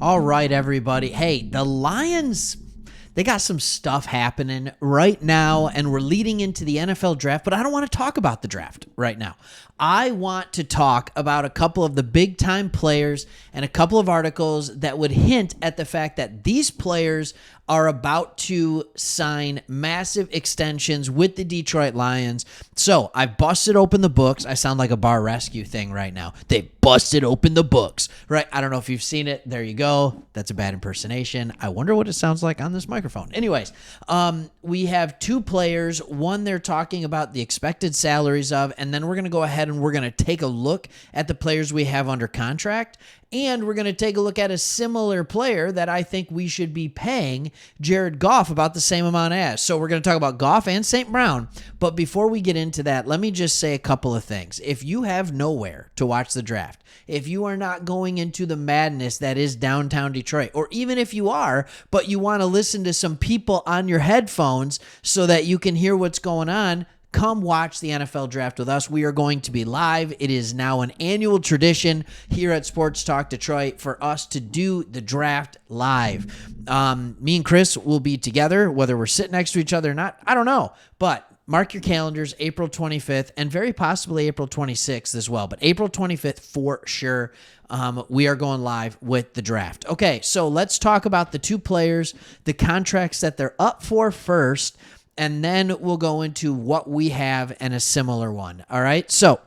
All right, everybody. Hey, the Lions, they got some stuff happening right now, and we're leading into the NFL draft, but I don't want to talk about the draft right now. I want to talk about a couple of the big-time players and a couple of articles that would hint at the fact that these players are about to sign massive extensions with the Detroit Lions. So I busted open the books. I sound like a bar rescue thing right now. They busted open the books, right? I don't know if you've seen it. There you go. That's a bad impersonation. I wonder what it sounds like on this microphone. Anyways, we have two players. One they're talking about the expected salaries of, and then we're going to go ahead and we're going to take a look at the players we have under contract. And we're going to take a look at a similar player that I think we should be paying Jared Goff about the same amount as. So we're going to talk about Goff and St. Brown. But before we get into that, let me just say a couple of things. If you have nowhere to watch the draft, if you are not going into the madness that is downtown Detroit, or even if you are, but you want to listen to some people on your headphones so that you can hear what's going on, come watch the NFL draft with us. We are going to be live. It is now an annual tradition here at Sports Talk Detroit for us to do the draft live. Me and Chris will be together, whether we're sitting next to each other or not, I don't know. But mark your calendars, April 25th and very possibly April 26th as well. But April 25th for sure. We are going live with the draft. Okay, so let's talk about the two players, the contracts that they're up for first, and then we'll go into what we have and a similar one. All right. So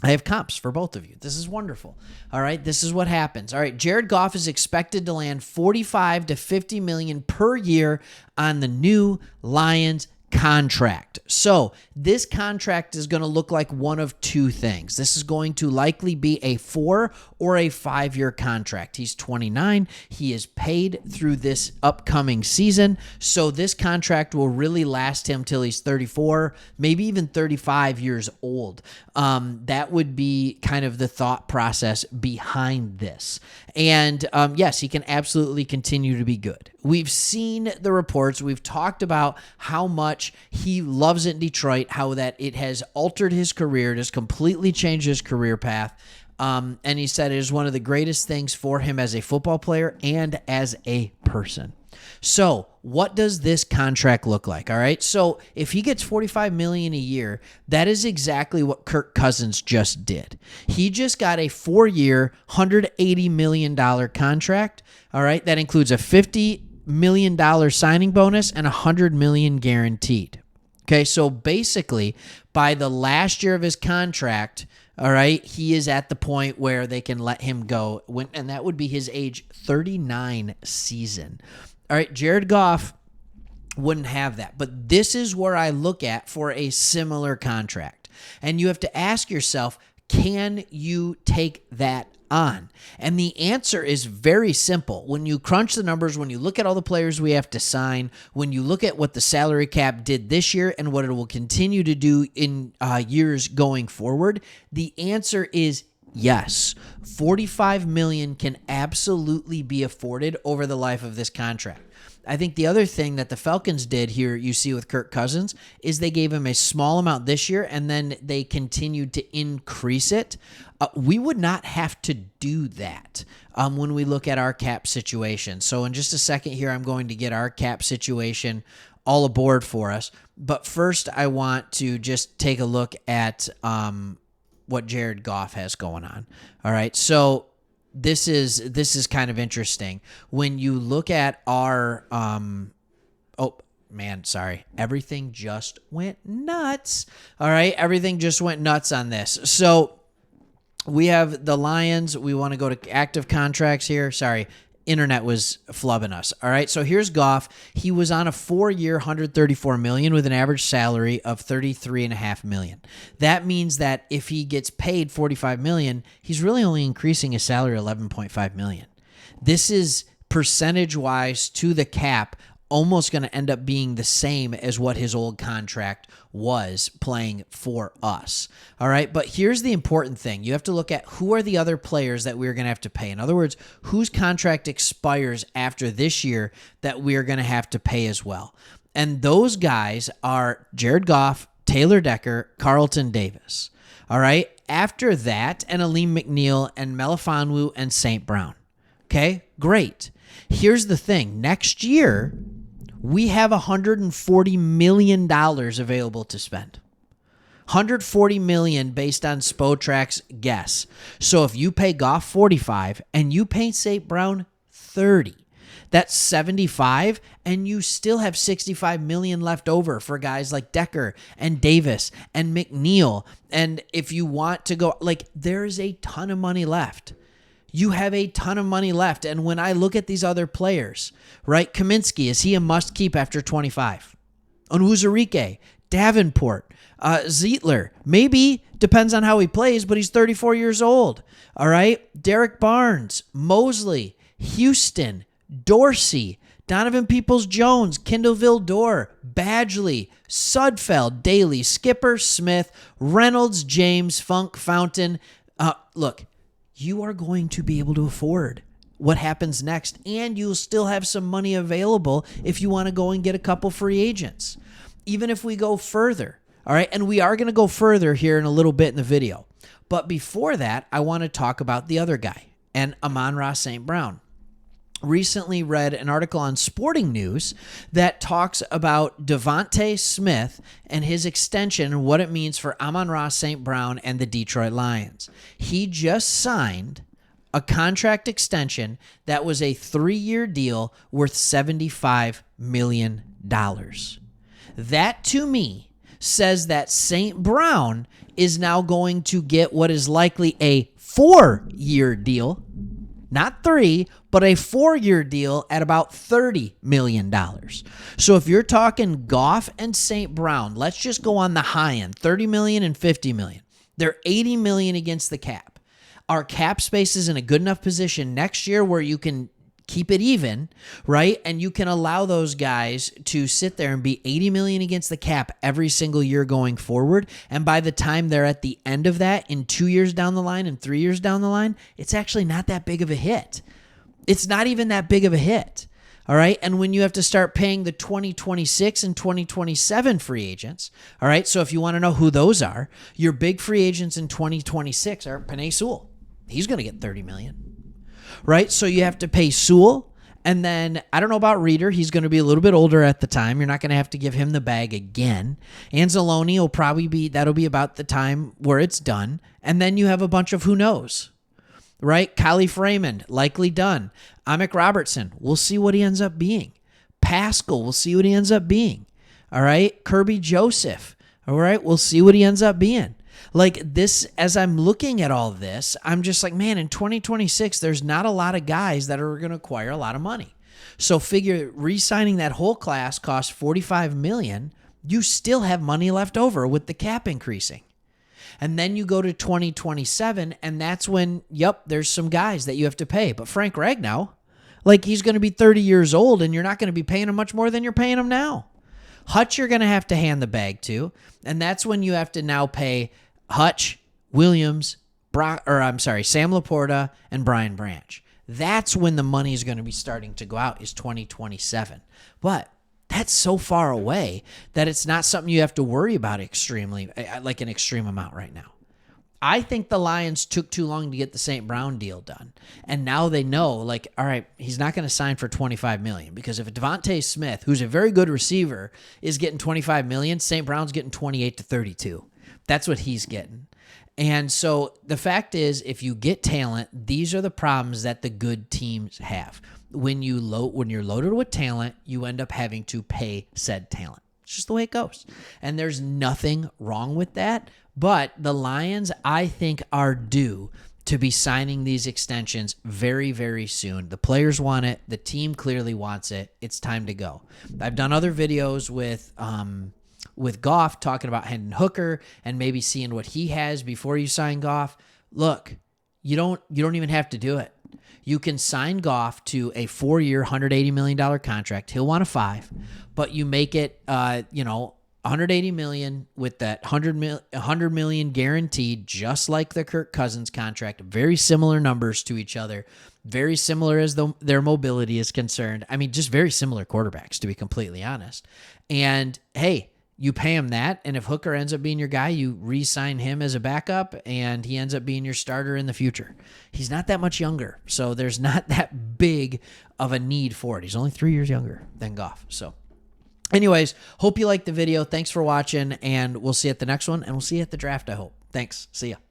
I have comps for both of you. This is wonderful. All right. This is what happens. All right. Jared Goff is expected to land 45 to 50 million per year on the new Lions contract. So this contract is going to look like one of two things. This is going to likely be a 4 or a 5-year contract. He's 29. He is paid through this upcoming season. So this contract will really last him till he's 34, maybe even 35 years old. That would be kind of the thought process behind this. And yes, he can absolutely continue to be good. We've seen the reports. We've talked about how much he loves it in Detroit, how that it has altered his career. It has completely changed his career path. And he said it is one of the greatest things for him as a football player and as a person. So what does this contract look like? All right. So if he gets $45 million a year, that is exactly what Kirk Cousins just did. He just got a 4-year, $180 million contract. All right. That includes a $50 million signing bonus and $100 million guaranteed. Okay. So basically by the last year of his contract, all right, he is at the point where they can let him go, and that would be his age 39 season. All right, Jared Goff wouldn't have that. But this is where I look at for a similar contract. And you have to ask yourself, can you take that on? And the answer is very simple. When you crunch the numbers, when you look at all the players we have to sign, when you look at what the salary cap did this year and what it will continue to do in years going forward, the answer is yes. $45 million can absolutely be afforded over the life of this contract. I think the other thing that the Falcons did here, you see with Kirk Cousins, is they gave him a small amount this year and then they continued to increase it. We would not have to do that when we look at our cap situation. So in just a second here, I'm going to get our cap situation all aboard for us. But first, I want to just take a look at what Jared Goff has going on. All right, so this is kind of interesting. When you look at our everything just went nuts. All right, everything just went nuts on this. So we have the Lions. We want to go to active contracts here. Sorry, internet was flubbing us. All right, so here's Goff. He was on a 4-year, $134 million with an average salary of $33.5 million. That means that if he gets paid $45 million, he's really only increasing his salary $11.5 million. This is percentage-wise to the cap almost going to end up being the same as what his old contract was playing for us. All right, but here's the important thing. You have to look at who are the other players that we're going to have to pay. In other words, whose contract expires after this year that we're going to have to pay as well. And those guys are Jared Goff, Taylor Decker, Carlton Davis. All right, after that, and Aleem McNeil and Melifonwu and St. Brown. Okay, great. Here's the thing. Next year, we have $140 million available to spend. $140 million based on Spotrac's guess. So if you pay Goff 45 and you pay St. Brown 30, that's 75, and you still have 65 million left over for guys like Decker and Davis and McNeil. And if you want to go, like, there's a ton of money left. You have a ton of money left. And when I look at these other players, right? Kaminsky, is he a must keep after 25? Onwuzurike, Davenport, Zietler, maybe, depends on how he plays, but he's 34 years old. All right. Derek Barnes, Mosley, Houston, Dorsey, Donovan Peoples-Jones, Kindle Vildor, Badgley, Sudfeld, Daly, Skipper, Smith, Reynolds, James, Funk, Fountain. Look, you are going to be able to afford what happens next, and you'll still have some money available if you want to go and get a couple free agents. Even if we go further, all right, and we are going to go further here in a little bit in the video. But before that, I want to talk about the other guy, and Amon-Ra St. Brown. Recently read an article on Sporting News that talks about Devontae Smith and his extension and what it means for Amon-Ra St. Brown and the Detroit Lions. He just signed a contract extension that was a 3-year deal worth $75 million. That, to me, says that St. Brown is now going to get what is likely a 4-year deal, not 3, but a 4-year deal at about $30 million. So if you're talking Goff and St. Brown, let's just go on the high end, $30 million and $50 million. They're $80 million against the cap. Our cap space is in a good enough position next year where you can keep it even, right? And you can allow those guys to sit there and be $80 million against the cap every single year going forward. And by the time they're at the end of that, in 2 years down the line and 3 years down the line, it's actually not that big of a hit. It's not even that big of a hit. All right. And when you have to start paying the 2026 and 2027 free agents, all right. So if you want to know who those are, your big free agents in 2026 are Penei Sewell. He's going to get $30 million, right? So you have to pay Sewell. And then I don't know about Reeder. He's going to be a little bit older at the time. You're not going to have to give him the bag again. Anzalone will probably that'll be about the time where it's done. And then you have a bunch of who knows, right? Khalif Raymond, likely done. Amick Robertson, we'll see what he ends up being. Pascal, we'll see what he ends up being. All right. Kirby Joseph, all right. We'll see what he ends up being. Like this, as I'm looking at all this, I'm just like, man, in 2026, there's not a lot of guys that are going to acquire a lot of money. So figure re-signing that whole class costs $45 million. You still have money left over with the cap increasing. And then you go to 2027, and that's when, there's some guys that you have to pay. But Frank Ragnow, like he's going to be 30 years old, and you're not going to be paying him much more than you're paying him now. Hutch, you're going to have to hand the bag to, and that's when you have to now pay Hutch, Williams, Sam Laporta, and Brian Branch. That's when the money is going to be starting to go out, is 2027. But that's so far away that it's not something you have to worry about extremely, like an extreme amount right now. I think the Lions took too long to get the St. Brown deal done. And now they know, like, all right, he's not going to sign for $25 million. Because if Devontae Smith, who's a very good receiver, is getting $25 million, St. Brown's getting 28 to 32. That's what he's getting. And so the fact is, if you get talent, these are the problems that the good teams have. When you're loaded with talent, you end up having to pay said talent. It's just the way it goes. And there's nothing wrong with that. But the Lions, I think, are due to be signing these extensions very, very soon. The players want it. The team clearly wants it. It's time to go. I've done other videos with Goff talking about Hendon Hooker and maybe seeing what he has before you sign Goff. Look, you don't even have to do it. You can sign Goff to a 4-year, $180 million contract. He'll want a 5, but you make it, $180 million with that $100 million guaranteed, just like the Kirk Cousins contract. Very similar numbers to each other. Very similar as their mobility is concerned. I mean, just very similar quarterbacks, to be completely honest. And hey, you pay him that, and if Hooker ends up being your guy, you re-sign him as a backup, and he ends up being your starter in the future. He's not that much younger, so there's not that big of a need for it. He's only 3 years younger than Goff. So anyways, hope you liked the video. Thanks for watching, and we'll see you at the next one, and we'll see you at the draft, I hope. Thanks. See ya.